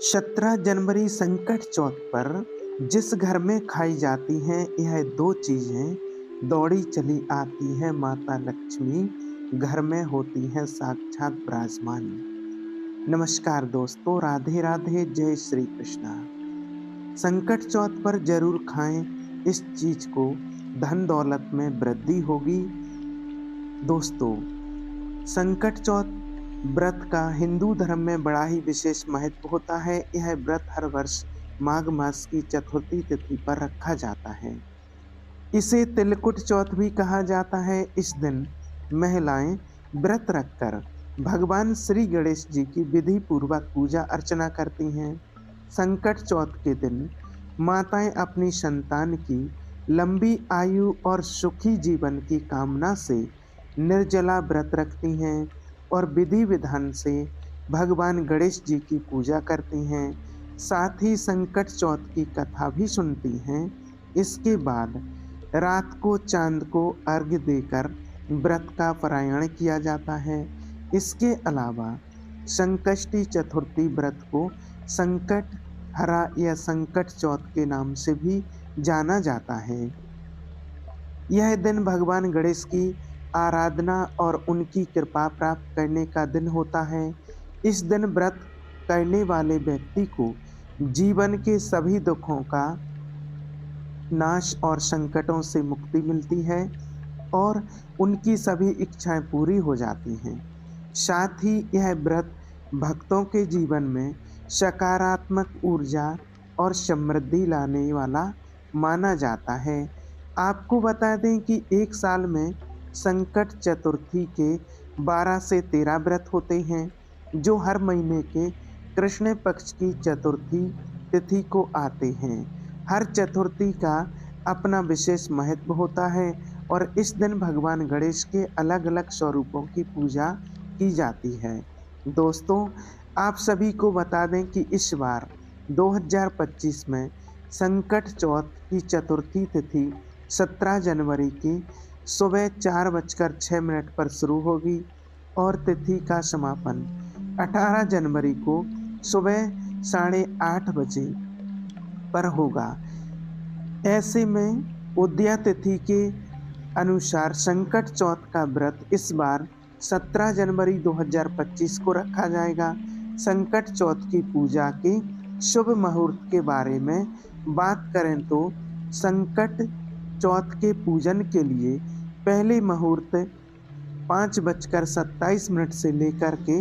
17 जनवरी संकट चौथ पर जिस घर में खाई जाती हैं यह दो चीजें, दौड़ी चली आती है माता लक्ष्मी, घर में होती है साक्षात विराजमान। नमस्कार दोस्तों, राधे राधे, जय श्री कृष्णा। संकट चौथ पर जरूर खाएं इस चीज को, धन दौलत में वृद्धि होगी। दोस्तों, संकट चौथ व्रत का हिंदू धर्म में बड़ा ही विशेष महत्व होता है। यह व्रत हर वर्ष माघ मास की चतुर्थी तिथि पर रखा जाता है। इसे तिलकुट चौथ भी कहा जाता है। इस दिन महिलाएं व्रत रखकर भगवान श्री गणेश जी की विधि पूर्वक पूजा अर्चना करती हैं। संकट चौथ के दिन माताएं अपनी संतान की लंबी आयु और सुखी जीवन की कामना से निर्जला व्रत रखती हैं और विधि विधान से भगवान गणेश जी की पूजा करती हैं। साथ ही संकट चौथ की कथा भी सुनती हैं। इसके बाद रात को चांद को अर्घ्य देकर व्रत का पारायण किया जाता है। इसके अलावा संकष्टी चतुर्थी व्रत को संकट हरा या संकट चौथ के नाम से भी जाना जाता है। यह दिन भगवान गणेश की आराधना और उनकी कृपा प्राप्त करने का दिन होता है। इस दिन व्रत करने वाले व्यक्ति को जीवन के सभी दुखों का नाश और संकटों से मुक्ति मिलती है और उनकी सभी इच्छाएं पूरी हो जाती हैं। साथ ही यह व्रत भक्तों के जीवन में सकारात्मक ऊर्जा और समृद्धि लाने वाला माना जाता है। आपको बता दें कि एक साल में संकट चतुर्थी के 12 से 13 व्रत होते हैं, जो हर महीने के कृष्ण पक्ष की चतुर्थी तिथि को आते हैं। हर चतुर्थी का अपना विशेष महत्व होता है और इस दिन भगवान गणेश के अलग अलग स्वरूपों की पूजा की जाती है। दोस्तों, आप सभी को बता दें कि इस बार 2025 में संकट चौथ की चतुर्थी तिथि 17 जनवरी की सुबह 4:06 पर शुरू होगी और तिथि का समापन 18 जनवरी को सुबह 8:30 बजे पर होगा। ऐसे में उदया तिथि के अनुसार संकट चौथ का व्रत इस बार 17 जनवरी 2025 को रखा जाएगा। संकट चौथ की पूजा के शुभ मुहूर्त के बारे में बात करें तो संकट चौथ के पूजन के लिए पहले मुहूर्त 5:27 से लेकर के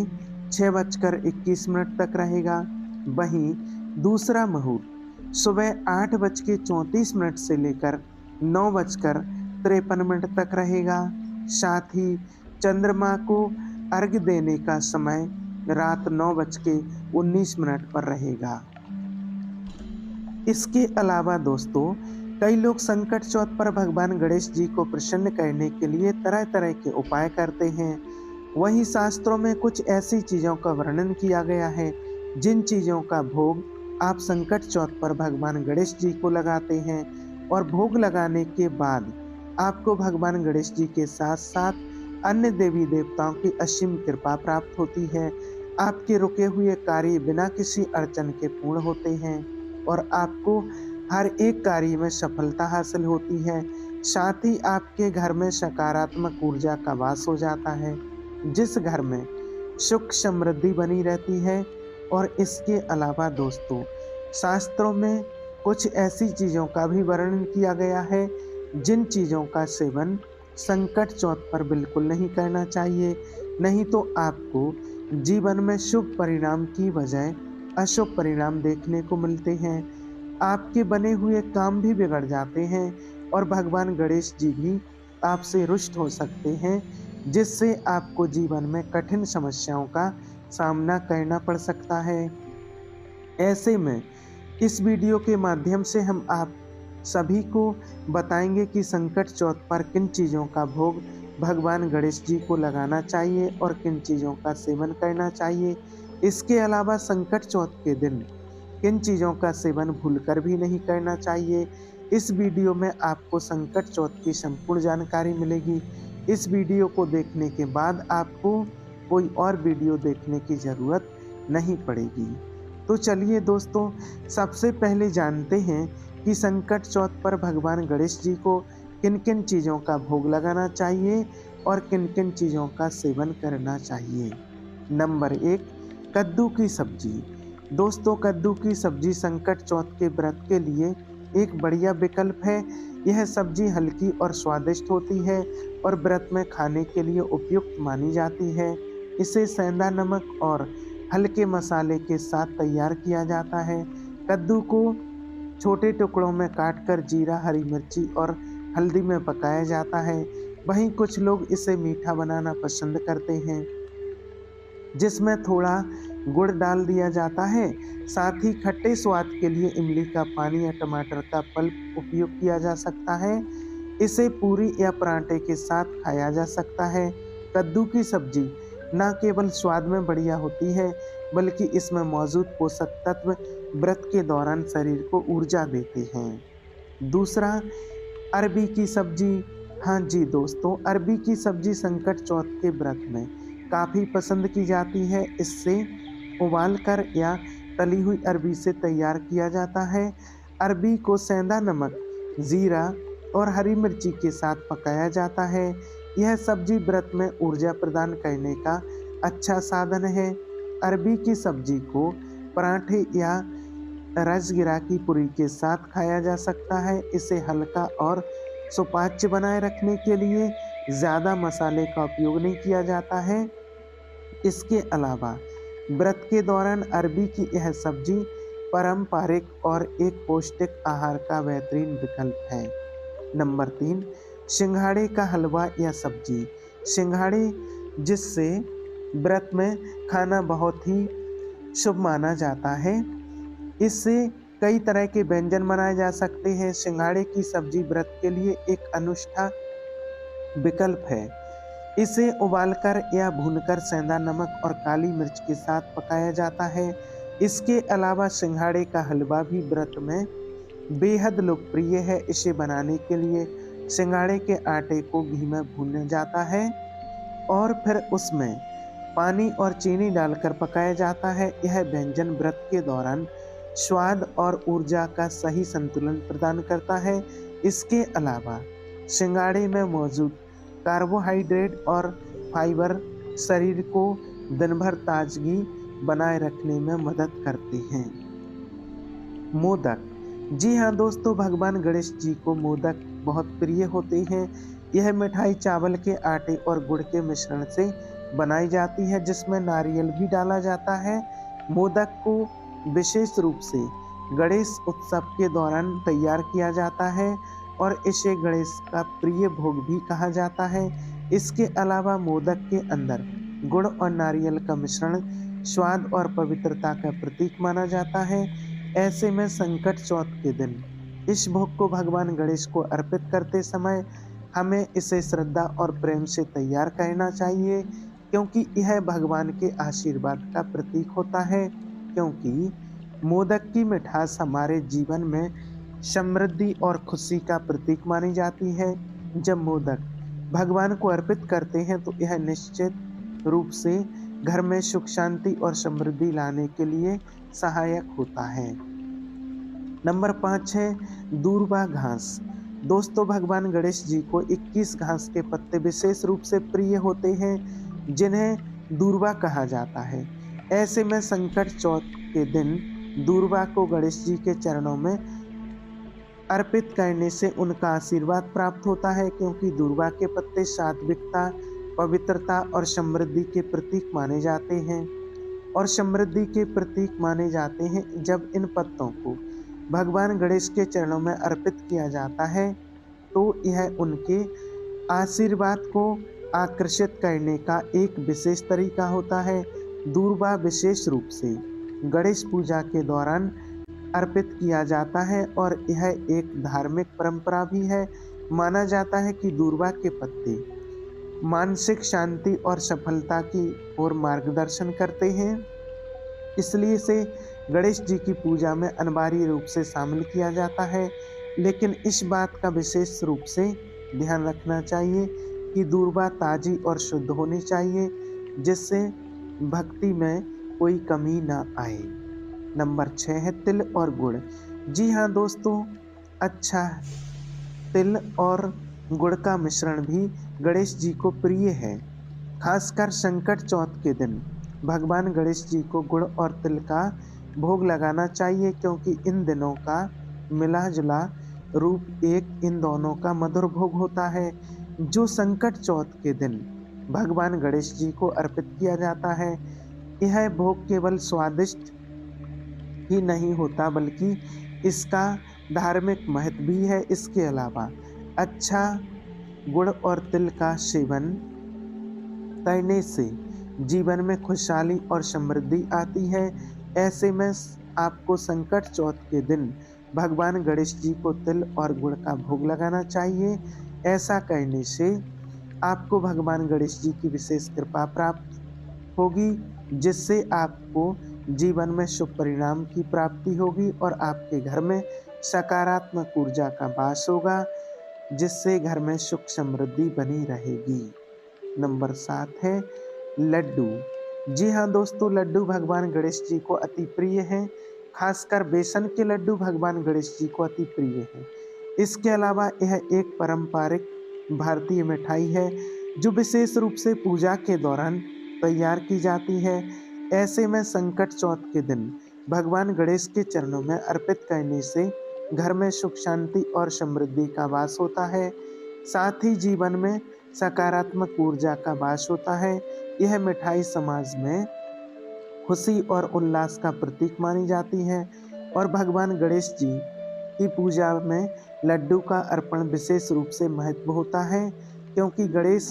6:21 तक रहेगा। वहीं दूसरा मुहूर्त सुबह 8:34 से लेकर 9:53 तक रहेगा। साथ ही चंद्रमा को अर्घ्य देने का समय रात 9:19 पर रहेगा। इसके अलावा दोस्तों, कई लोग संकट चौथ पर भगवान गणेश जी को प्रसन्न करने के लिए तरह तरह के उपाय करते हैं। वहीं शास्त्रों में कुछ ऐसी चीज़ों का वर्णन किया गया है जिन चीज़ों का भोग आप संकट चौथ पर भगवान गणेश जी को लगाते हैं और भोग लगाने के बाद आपको भगवान गणेश जी के साथ साथ अन्य देवी देवताओं की असीम कृपा प्राप्त होती है। आपके रुके हुए कार्य बिना किसी अड़चन के पूर्ण होते हैं और आपको हर एक कार्य में सफलता हासिल होती है। साथ ही आपके घर में सकारात्मक ऊर्जा का वास हो जाता है, जिस घर में सुख समृद्धि बनी रहती है। और इसके अलावा दोस्तों, शास्त्रों में कुछ ऐसी चीज़ों का भी वर्णन किया गया है जिन चीज़ों का सेवन संकट चौथ पर बिल्कुल नहीं करना चाहिए, नहीं तो आपको जीवन में शुभ परिणाम की बजाय अशुभ परिणाम देखने को मिलते हैं। आपके बने हुए काम भी बिगड़ जाते हैं और भगवान गणेश जी भी आपसे रुष्ट हो सकते हैं, जिससे आपको जीवन में कठिन समस्याओं का सामना करना पड़ सकता है। ऐसे में इस वीडियो के माध्यम से हम आप सभी को बताएंगे कि संकट चौथ पर किन चीज़ों का भोग भगवान गणेश जी को लगाना चाहिए और किन चीज़ों का सेवन करना चाहिए। इसके अलावा संकट चौथ के दिन किन चीज़ों का सेवन भूलकर भी नहीं करना चाहिए। इस वीडियो में आपको संकट चौथ की संपूर्ण जानकारी मिलेगी। इस वीडियो को देखने के बाद आपको कोई और वीडियो देखने की ज़रूरत नहीं पड़ेगी। तो चलिए दोस्तों, सबसे पहले जानते हैं कि संकट चौथ पर भगवान गणेश जी को किन किन चीज़ों का भोग लगाना चाहिए और किन किन चीज़ों का सेवन करना चाहिए। नंबर एक, कद्दू की सब्जी। दोस्तों, कद्दू की सब्जी संकट चौथ के व्रत के लिए एक बढ़िया विकल्प है। यह सब्जी हल्की और स्वादिष्ट होती है और व्रत में खाने के लिए उपयुक्त मानी जाती है। इसे सेंधा नमक और हल्के मसाले के साथ तैयार किया जाता है। कद्दू को छोटे टुकड़ों में काटकर जीरा, हरी मिर्ची और हल्दी में पकाया जाता है। वहीं कुछ लोग इसे मीठा बनाना पसंद करते हैं, जिसमें थोड़ा गुड़ डाल दिया जाता है। साथ ही खट्टे स्वाद के लिए इमली का पानी या टमाटर का पल्प उपयोग किया जा सकता है। इसे पूरी या पराठे के साथ खाया जा सकता है। कद्दू की सब्जी न केवल स्वाद में बढ़िया होती है, बल्कि इसमें मौजूद पोषक तत्व व्रत के दौरान शरीर को ऊर्जा देते हैं। दूसरा, अरबी की सब्जी। हाँ जी दोस्तों, अरबी की सब्जी संकट चौथ के व्रत में काफ़ी पसंद की जाती है। इससे उबाल कर या तली हुई अरबी से तैयार किया जाता है। अरबी को सेंधा नमक, जीरा और हरी मिर्ची के साथ पकाया जाता है। यह सब्जी व्रत में ऊर्जा प्रदान करने का अच्छा साधन है। अरबी की सब्जी को पराठे या राजगिरा की पूरी के साथ खाया जा सकता है। इसे हल्का और सुपाच्य बनाए रखने के लिए ज़्यादा मसाले का उपयोग नहीं किया जाता है। इसके अलावा व्रत के दौरान अरबी की यह सब्जी पारंपरिक और एक पौष्टिक आहार का बेहतरीन विकल्प है। नंबर तीन, सिंघाड़े का हलवा या सब्जी। सिंघाड़े, जिससे व्रत में खाना बहुत ही शुभ माना जाता है। इससे कई तरह के व्यंजन बनाए जा सकते हैं। सिंघाड़े की सब्जी व्रत के लिए एक अनुष्ठा विकल्प है। इसे उबालकर या भूनकर सेंधा नमक और काली मिर्च के साथ पकाया जाता है। इसके अलावा सिंघाड़े का हलवा भी व्रत में बेहद लोकप्रिय है। इसे बनाने के लिए सिंघाड़े के आटे को घी में भूना जाता है और फिर उसमें पानी और चीनी डालकर पकाया जाता है। यह व्यंजन व्रत के दौरान स्वाद और ऊर्जा का सही संतुलन प्रदान करता है। इसके अलावा सिंघाड़े में मौजूद कार्बोहाइड्रेट और फाइबर शरीर को दिन भर ताजगी बनाए रखने में मदद करते हैं। मोदक। जी हाँ दोस्तों, भगवान गणेश जी को मोदक बहुत प्रिय होते हैं। यह मिठाई चावल के आटे और गुड़ के मिश्रण से बनाई जाती है, जिसमें नारियल भी डाला जाता है। मोदक को विशेष रूप से गणेश उत्सव के दौरान तैयार किया जाता है और इसे गणेश का प्रिय भोग भी कहा जाता है। इसके अलावा मोदक के अंदर गुड़ और नारियल का मिश्रण स्वाद और पवित्रता का प्रतीक माना जाता है। ऐसे में संकट चौथ के दिन इस भोग को भगवान गणेश को अर्पित करते समय हमें इसे श्रद्धा और प्रेम से तैयार करना चाहिए, क्योंकि यह भगवान के आशीर्वाद का प्रतीक होता है। क्योंकि मोदक की मिठास हमारे जीवन में समृद्धि और खुशी का प्रतीक मानी जाती है। जब मोदक भगवान को अर्पित करते हैं तो यह निश्चित रूप से घर में सुख, शांति और समृद्धि लाने के लिए सहायक होता है। नंबर 5 है दूर्वा घास। दोस्तों, भगवान गणेश जी को 21 घास के पत्ते विशेष रूप से प्रिय होते हैं, जिन्हें दूर्वा कहा जाता है। ऐसे में संकट चौथ के दिन दूर्वा को गणेश जी के चरणों में अर्पित करने से उनका आशीर्वाद प्राप्त होता है, क्योंकि दूर्वा के पत्ते सात्विकता, पवित्रता और समृद्धि के प्रतीक माने जाते हैं जब इन पत्तों को भगवान गणेश के चरणों में अर्पित किया जाता है तो यह उनके आशीर्वाद को आकर्षित करने का एक विशेष तरीका होता है। दूर्वा विशेष रूप से गणेश पूजा के दौरान अर्पित किया जाता है और यह एक धार्मिक परंपरा भी है। माना जाता है कि दूर्वा के पत्ते मानसिक शांति और सफलता की ओर मार्गदर्शन करते हैं, इसलिए इसे गणेश जी की पूजा में अनिवार्य रूप से शामिल किया जाता है। लेकिन इस बात का विशेष रूप से ध्यान रखना चाहिए कि दूर्वा ताजी और शुद्ध होनी चाहिए, जिससे भक्ति में कोई कमी ना आए। नंबर 6 है तिल और गुड़। जी हाँ दोस्तों, अच्छा, तिल और गुड़ का मिश्रण भी गणेश जी को प्रिय है। खासकर संकट चौथ के दिन भगवान गणेश जी को गुड़ और तिल का भोग लगाना चाहिए, क्योंकि इन दिनों का मिला जुला रूप एक इन दोनों का मधुर भोग होता है, जो संकट चौथ के दिन भगवान गणेश जी को अर्पित किया जाता है। यह भोग केवल स्वादिष्ट ही नहीं होता, बल्कि इसका धार्मिक महत्व भी है। इसके अलावा अच्छा गुड़ और तिल का सेवन करने से जीवन में खुशहाली और समृद्धि आती है। ऐसे में आपको संकट चौथ के दिन भगवान गणेश जी को तिल और गुड़ का भोग लगाना चाहिए। ऐसा करने से आपको भगवान गणेश जी की विशेष कृपा प्राप्त होगी, जिससे आपको जीवन में शुभ परिणाम की प्राप्ति होगी और आपके घर में सकारात्मक ऊर्जा का वास होगा, जिससे घर में सुख समृद्धि बनी रहेगी। नंबर 7 है लड्डू। जी हाँ दोस्तों, लड्डू भगवान गणेश जी को अति प्रिय हैं। खासकर बेसन के लड्डू भगवान गणेश जी को अति प्रिय हैं। इसके अलावा यह एक पारंपरिक भारतीय मिठाई है, जो विशेष रूप से पूजा के दौरान तैयार की जाती है। ऐसे में संकट चौथ के दिन भगवान गणेश के चरणों में अर्पित करने से घर में सुख शांति और समृद्धि का वास होता है। साथ ही जीवन में सकारात्मक ऊर्जा का वास होता है। यह मिठाई समाज में खुशी और उल्लास का प्रतीक मानी जाती है और भगवान गणेश जी की पूजा में लड्डू का अर्पण विशेष रूप से महत्व होता है, क्योंकि गणेश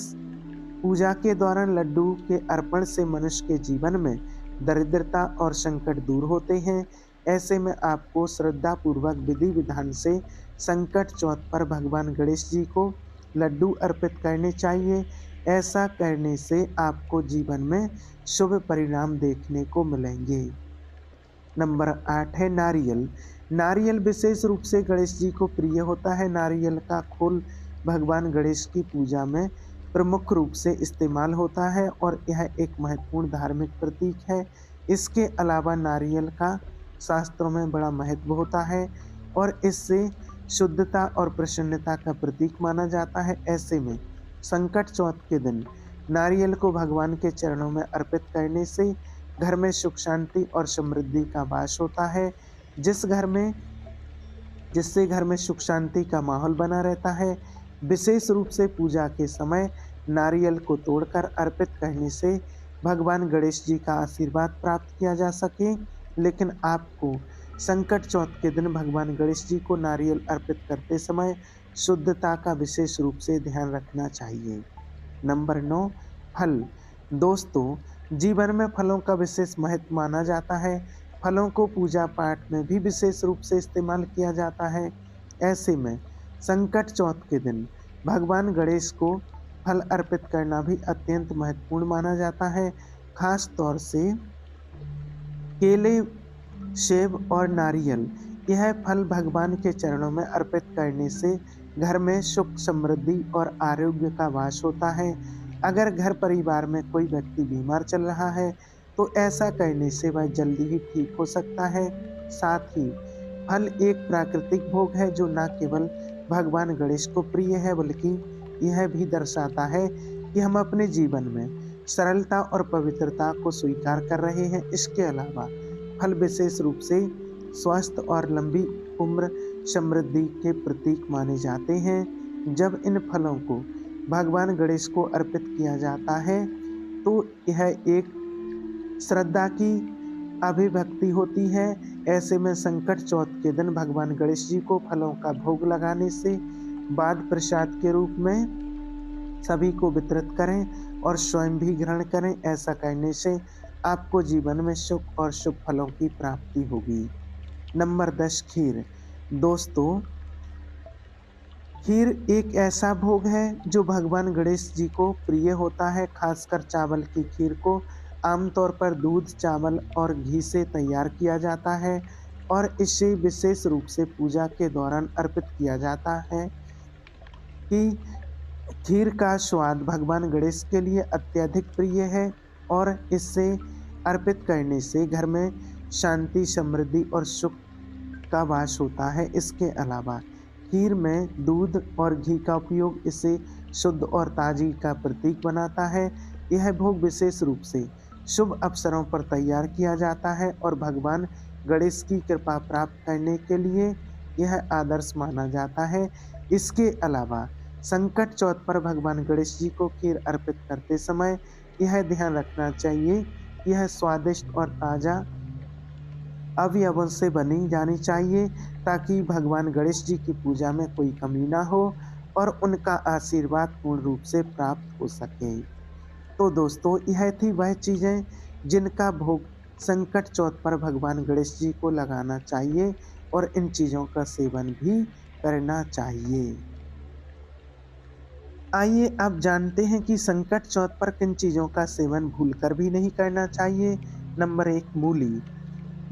पूजा के दौरान लड्डू के अर्पण से मनुष्य के जीवन में दरिद्रता और संकट दूर होते हैं। ऐसे में आपको श्रद्धा पूर्वक विधि विधान से संकट चौथ पर भगवान गणेश जी को लड्डू अर्पित करने चाहिए। ऐसा करने से आपको जीवन में शुभ परिणाम देखने को मिलेंगे। नंबर 8 है नारियल। नारियल विशेष रूप से गणेश जी को प्रिय होता है। नारियल का खोल भगवान गणेश की पूजा में प्रमुख रूप से इस्तेमाल होता है और यह एक महत्वपूर्ण धार्मिक प्रतीक है। इसके अलावा नारियल का शास्त्रों में बड़ा महत्व होता है और इससे शुद्धता और प्रसन्नता का प्रतीक माना जाता है। ऐसे में संकट चौथ के दिन नारियल को भगवान के चरणों में अर्पित करने से घर में सुख शांति और समृद्धि का वास होता है, जिससे घर में सुख शांति का माहौल बना रहता है। विशेष रूप से पूजा के समय नारियल को तोड़कर अर्पित करने से भगवान गणेश जी का आशीर्वाद प्राप्त किया जा सके। लेकिन आपको संकट चौथ के दिन भगवान गणेश जी को नारियल अर्पित करते समय शुद्धता का विशेष रूप से ध्यान रखना चाहिए। नंबर 9 फल। दोस्तों, जीवन में फलों का विशेष महत्व माना जाता है। फलों को पूजा पाठ में भी विशेष रूप से इस्तेमाल किया जाता है। ऐसे में संकट चौथ के दिन भगवान गणेश को फल अर्पित करना भी अत्यंत महत्वपूर्ण माना जाता है। खास तौर से केले, सेब और नारियल, यह फल भगवान के चरणों में अर्पित करने से घर में सुख समृद्धि और आरोग्य का वास होता है। अगर घर परिवार में कोई व्यक्ति बीमार चल रहा है तो ऐसा करने से वह जल्दी ही ठीक हो सकता है। साथ ही फल एक प्राकृतिक भोग है, जो न केवल भगवान गणेश को प्रिय है, बल्कि यह भी दर्शाता है कि हम अपने जीवन में सरलता और पवित्रता को स्वीकार कर रहे हैं। इसके अलावा फल विशेष रूप से स्वस्थ और लंबी उम्र समृद्धि के प्रतीक माने जाते हैं। जब इन फलों को भगवान गणेश को अर्पित किया जाता है तो यह एक श्रद्धा की अभिव्यक्ति होती है। ऐसे में संकट चौथ के दिन भगवान गणेश जी को फलों का भोग लगाने से बाद प्रसाद के रूप में सभी को वितरित करें और स्वयं भी ग्रहण करें। ऐसा करने से आपको जीवन में सुख और शुभ फलों की प्राप्ति होगी। नंबर 10 खीर। दोस्तों, खीर एक ऐसा भोग है जो भगवान गणेश जी को प्रिय होता है। खासकर चावल की खीर को आमतौर पर दूध, चावल और घी से तैयार किया जाता है और इसे विशेष रूप से पूजा के दौरान अर्पित किया जाता है। कि खीर का स्वाद भगवान गणेश के लिए अत्यधिक प्रिय है और इससे अर्पित करने से घर में शांति, समृद्धि और सुख का वास होता है। इसके अलावा खीर में दूध और घी का उपयोग इसे शुद्ध और ताजगी का प्रतीक बनाता है। यह भोग विशेष रूप से शुभ अवसरों पर तैयार किया जाता है और भगवान गणेश की कृपा प्राप्त करने के लिए यह आदर्श माना जाता है। इसके अलावा संकट चौथ पर भगवान गणेश जी को खीर अर्पित करते समय यह ध्यान रखना चाहिए कि यह स्वादिष्ट और ताजा अवयवों से बनी जानी चाहिए, ताकि भगवान गणेश जी की पूजा में कोई कमी ना हो और उनका आशीर्वाद पूर्ण रूप से प्राप्त हो सके। तो दोस्तों, यह थी वह चीज़ें जिनका भोग संकट चौथ पर भगवान गणेश जी को लगाना चाहिए और इन चीज़ों का सेवन भी करना चाहिए। आइए अब जानते हैं कि संकट चौथ पर किन चीज़ों का सेवन भूलकर भी नहीं करना चाहिए। नंबर 1, मूली।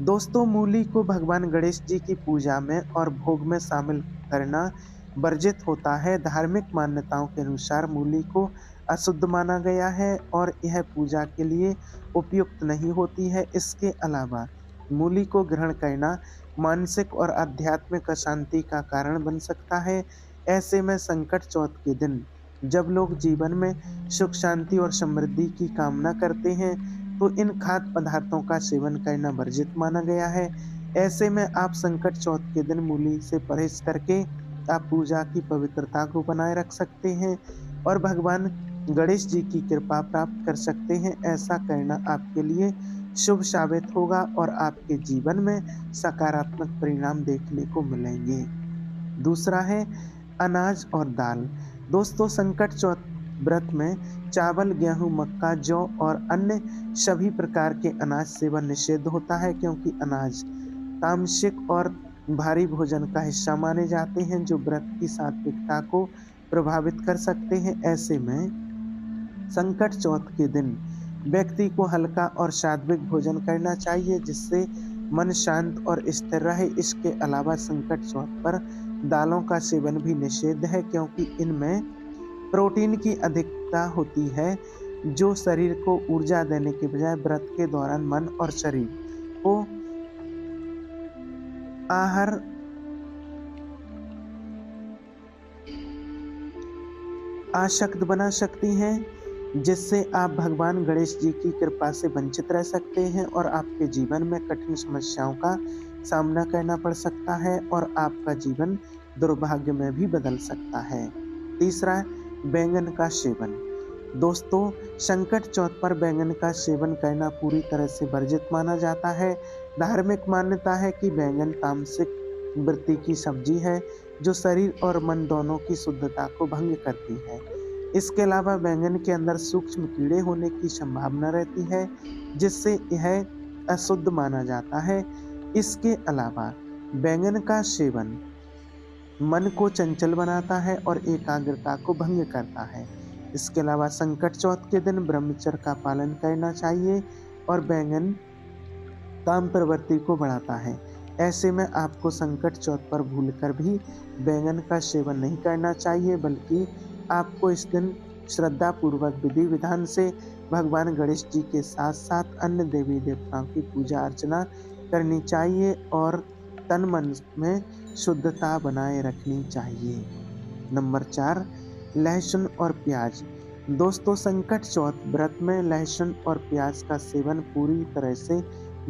दोस्तों, मूली को भगवान गणेश जी की पूजा में और भोग में शामिल करना वर्जित होता है। धार्मिक मान्यताओं के अनुसार मूली को अशुद्ध माना गया है और यह पूजा के लिए उपयुक्त नहीं होती है। इसके अलावा मूली को ग्रहण करना मानसिक और आध्यात्मिक अशांति का कारण बन सकता है। ऐसे में संकट चौथ के दिन जब लोग जीवन में सुख, शांति और समृद्धि की कामना करते हैं, तो इन खाद्य पदार्थों का सेवन करना वर्जित माना गया है। ऐसे में आप संकट चौथ के दिन मूली से परहेज करके आप पूजा की पवित्रता को बनाए रख सकते हैं और भगवान गणेश जी की कृपा प्राप्त कर सकते हैं। ऐसा करना आपके लिए शुभ साबित होगा और आपके जीवन में सकारात्मक परिणाम देखने को मिलेंगे। दूसरा है अनाज और दाल। दोस्तों, संकट चौथ व्रत में चावल, गेहूं, मक्का, जौ और अन्य सभी प्रकार के अनाज सेवन निषिद्ध होता है, क्योंकि अनाज तामसिक और भारी भोजन का हिस्सा माने जाते हैं जो व्रत की सात्विकता को प्रभावित कर सकते हैं। ऐसे में संकट चौथ के दिन व्यक्ति को हल्का और सात्विक भोजन करना चाहिए, जिससे मन शांत और स्थिर रहे। इसके अलावा संकट चौथ पर दालों का सेवन भी निषिद्ध है, क्योंकि इनमें प्रोटीन की अधिकता होती है जो शरीर को ऊर्जा देने के बजाय व्रत के दौरान मन और शरीर को आहार आसक्त बना सकती हैं, जिससे आप भगवान गणेश जी की कृपा से वंचित रह सकते हैं और आपके जीवन में कठिन समस्याओं का सामना करना पड़ सकता है और आपका जीवन दुर्भाग्य में भी बदल सकता है। तीसरा, बैंगन का सेवन। दोस्तों, संकट चौथ पर बैंगन का सेवन करना पूरी तरह से वर्जित माना जाता है। धार्मिक मान्यता है कि बैंगन तामसिक वृत्ति की सब्जी है जो शरीर और मन दोनों की शुद्धता को भंग करती है। इसके अलावा बैंगन के अंदर सूक्ष्म कीड़े होने की संभावना रहती है, जिससे यह अशुद्ध माना जाता है। इसके अलावा बैंगन का सेवन मन को चंचल बनाता है और एकाग्रता को भंग करता है। इसके अलावा संकट चौथ के दिन ब्रह्मचर्य का पालन करना चाहिए और बैंगन काम प्रवृत्ति को बढ़ाता है। ऐसे में आपको संकट चौथ पर भूलकर भी बैंगन का सेवन नहीं करना चाहिए, बल्कि आपको इस दिन श्रद्धा पूर्वक विधि विधान से भगवान गणेश जी के साथ साथ अन्य देवी देवताओं की पूजा अर्चना करनी चाहिए और तन मन में शुद्धता बनाए रखनी चाहिए। नंबर 4, लहसुन और प्याज। दोस्तों, संकट चौथ व्रत में लहसुन और प्याज का सेवन पूरी तरह से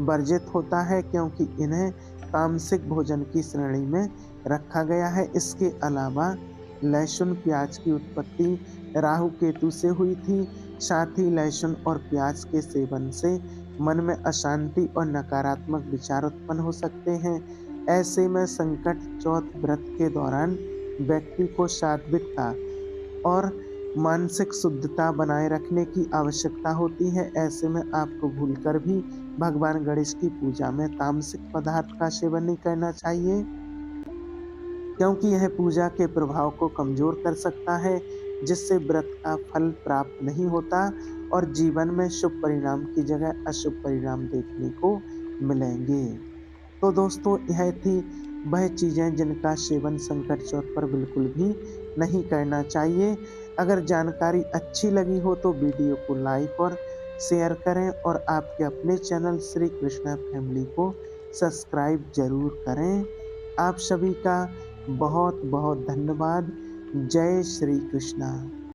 वर्जित होता है, क्योंकि इन्हें तामसिक भोजन की श्रेणी में रखा गया है। इसके अलावा लहसुन प्याज की उत्पत्ति राहु केतु से हुई थी। साथ ही लहसुन और प्याज के सेवन से मन में अशांति और नकारात्मक विचार उत्पन्न हो सकते हैं। ऐसे में संकट चौथ व्रत के दौरान व्यक्ति को सात्विकता और मानसिक शुद्धता बनाए रखने की आवश्यकता होती है। ऐसे में आपको भूलकर भी भगवान गणेश की पूजा में तामसिक पदार्थ का सेवन नहीं करना चाहिए, क्योंकि यह पूजा के प्रभाव को कमजोर कर सकता है, जिससे व्रत का फल प्राप्त नहीं होता और जीवन में शुभ परिणाम की जगह अशुभ परिणाम देखने को मिलेंगे। तो दोस्तों, यह थी वह चीज़ें जिनका सेवन संकट चौथ पर बिल्कुल भी नहीं करना चाहिए। अगर जानकारी अच्छी लगी हो तो वीडियो को लाइक और शेयर करें और आपके अपने चैनल श्री कृष्णा फैमिली को सब्सक्राइब ज़रूर करें। आप सभी का बहुत बहुत धन्यवाद। जय श्री कृष्णा।